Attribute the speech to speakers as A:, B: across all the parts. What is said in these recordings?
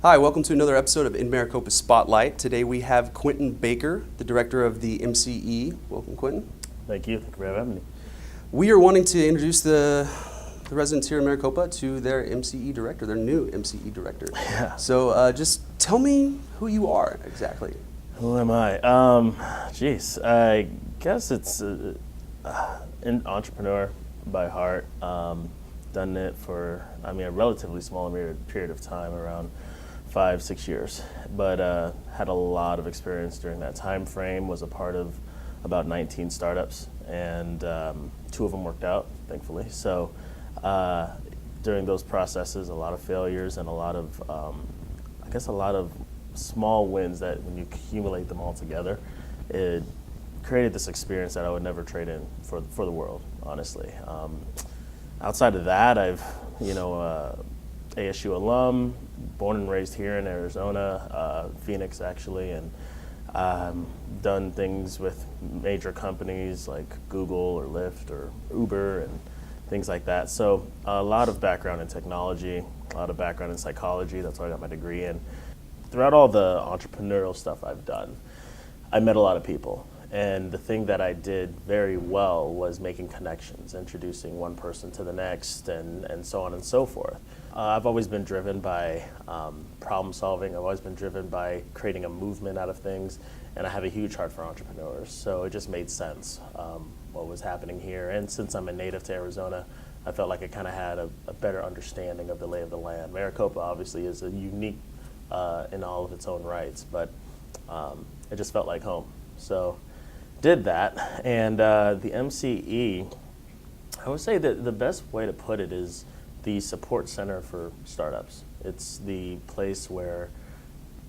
A: Hi, welcome to another episode of InMaricopa Spotlight. Today we have Quintin Baker, the director of the MCE. Welcome, Quintin.
B: Thank you. Thank you for having me.
A: We are wanting to introduce the residents here in Maricopa to their MCE director, their new MCE director.
B: Yeah.
A: So just tell me who you are exactly.
B: Who am I? I guess it's an entrepreneur by heart. Done it for, a relatively small period of time, around 5-6 years, but had a lot of experience during that time frame. Was a part of about 19 startups, and 2 of them worked out, thankfully. So during those processes, a lot of failures and a lot of small wins that when you accumulate them all together, it created this experience that I would never trade in for the world, honestly. Outside of that, I've ASU alum, born and raised here in Arizona, Phoenix actually, and done things with major companies like Google or Lyft or Uber and things like that. So a lot of background in technology, a lot of background in psychology. That's what I got my degree in. Throughout all the entrepreneurial stuff I've done, I met a lot of people. And the thing that I did very well was making connections, introducing one person to the next, and so on and so forth. I've always been driven by problem solving. I've always been driven by creating a movement out of things, and I have a huge heart for entrepreneurs. So it just made sense what was happening here. And since I'm a native to Arizona, I felt like I kind of had a better understanding of the lay of the land. Maricopa obviously is a unique in all of its own rights, but it just felt like home. So did that, and the MCE, I would say that the best way to put it is the support center for startups. It's the place where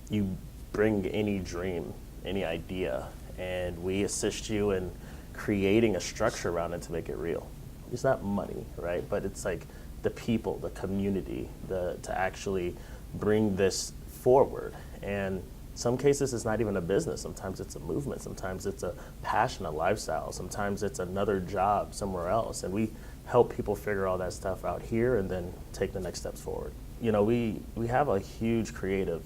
B: you bring any dream, any idea, and we assist you in creating a structure around it to make it real. It's not money, right? But it's like the people, the community, to actually bring this forward. And some cases it's not even a business. Sometimes it's a movement. Sometimes it's a passion, a lifestyle. Sometimes it's another job somewhere else. And we help people figure all that stuff out here and then take the next steps forward. You know, we have a huge creative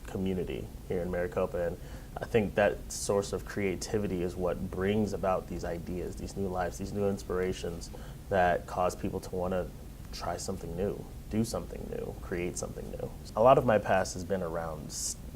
B: community here in Maricopa, and I think that source of creativity is what brings about these ideas, these new lives, these new inspirations that cause people to want to try something new, do something new, create something new. A lot of my past has been around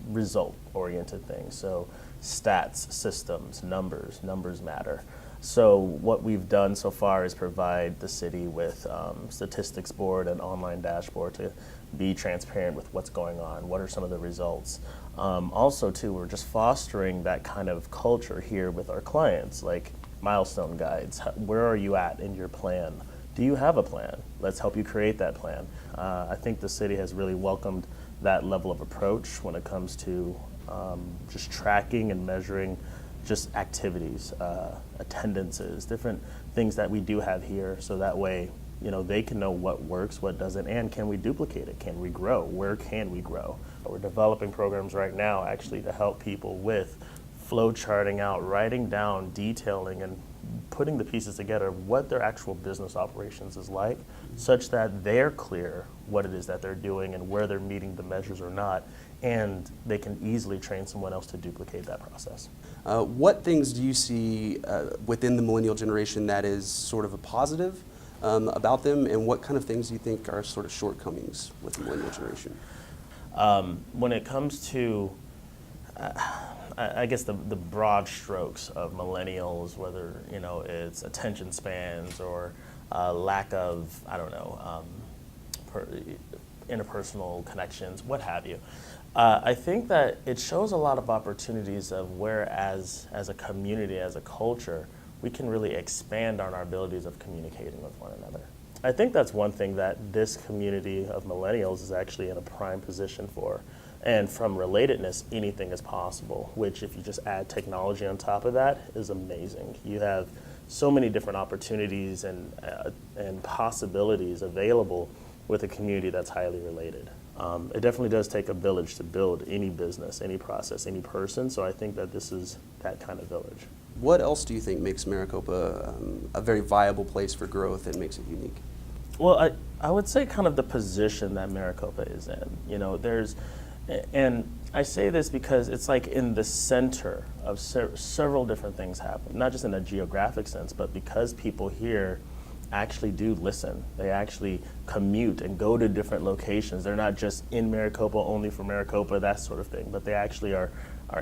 B: result-oriented things, so stats, systems, numbers matter. So what we've done so far is provide the city with statistics board and online dashboard to be transparent with what's going on, what are some of the results. Also too, we're just fostering that kind of culture here with our clients, like milestone guides. Where are you at in your plan? Do you have a plan? Let's help you create that plan. I think the city has really welcomed that level of approach when it comes to just tracking and measuring just activities, attendances, different things that we do have here, so that way, they can know what works, what doesn't, and can we duplicate it? Can we grow? Where can we grow? We're developing programs right now actually to help people with flow charting out, writing down, detailing, and putting the pieces together of what their actual business operations is like, such that they're clear what it is that they're doing and where they're meeting the measures or not, and they can easily train someone else to duplicate that process.
A: What things do you see within the millennial generation that is sort of a positive about them, and what kind of things do you think are sort of shortcomings with the millennial generation?
B: When it comes to I guess the broad strokes of millennials, whether it's attention spans or lack of interpersonal connections, what have you. I think that it shows a lot of opportunities of where as a community, as a culture, we can really expand on our abilities of communicating with one another. I think that's one thing that this community of millennials is actually in a prime position for. And from relatedness, anything is possible, which if you just add technology on top of that is amazing. You have so many different opportunities and possibilities available with a community that's highly related. It definitely does take a village to build any business, any process, any person, so I think that this is that kind of village.
A: What else do you think makes Maricopa a very viable place for growth and makes it unique?
B: Well, I would say kind of the position that Maricopa is in. You know, and I say this because it's like in the center of several different things happen, not just in a geographic sense, but because people here actually do listen. They actually commute and go to different locations. They're not just in Maricopa only for Maricopa, that sort of thing, but they actually are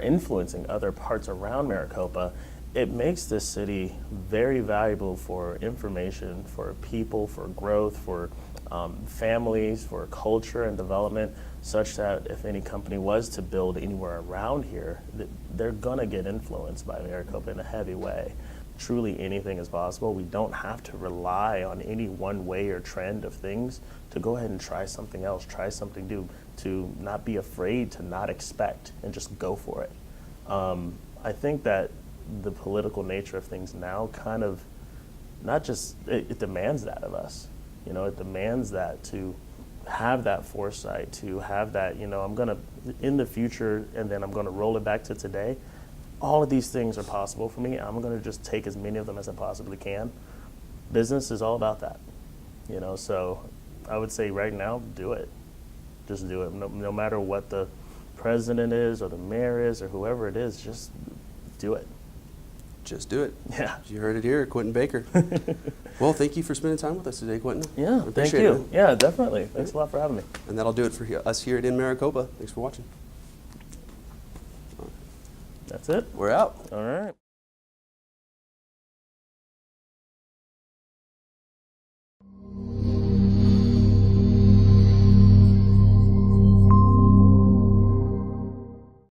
B: influencing other parts around Maricopa. It makes this city very valuable for information, for people, for growth, for families, for culture and development, such that if any company was to build anywhere around here, they're gonna get influenced by Maricopa in a heavy way. Truly anything is possible. We don't have to rely on any one way or trend of things to go ahead and try something else, try something new, to not be afraid, to not expect, and just go for it. I think that the political nature of things now kind of, not just, it demands that of us. You know, it demands that to have that foresight, to have that, you know, I'm gonna, in the future, and then I'm gonna roll it back to today, all of these things are possible for me. I'm gonna just take as many of them as I possibly can. Business is all about that, you know, so I would say right now, do it. Just do it. No matter what the president is or the mayor is or whoever it is, just do it.
A: Just do it.
B: Yeah.
A: You heard it here, Quintin Baker. Well, thank you for spending time with us today, Quintin.
B: Yeah,
A: I
B: thank
A: appreciate
B: you.
A: it.
B: Yeah, definitely. Thanks a lot for having me.
A: And that'll do it for us here at InMaricopa. Thanks for watching.
B: That's it.
A: We're out.
B: All right.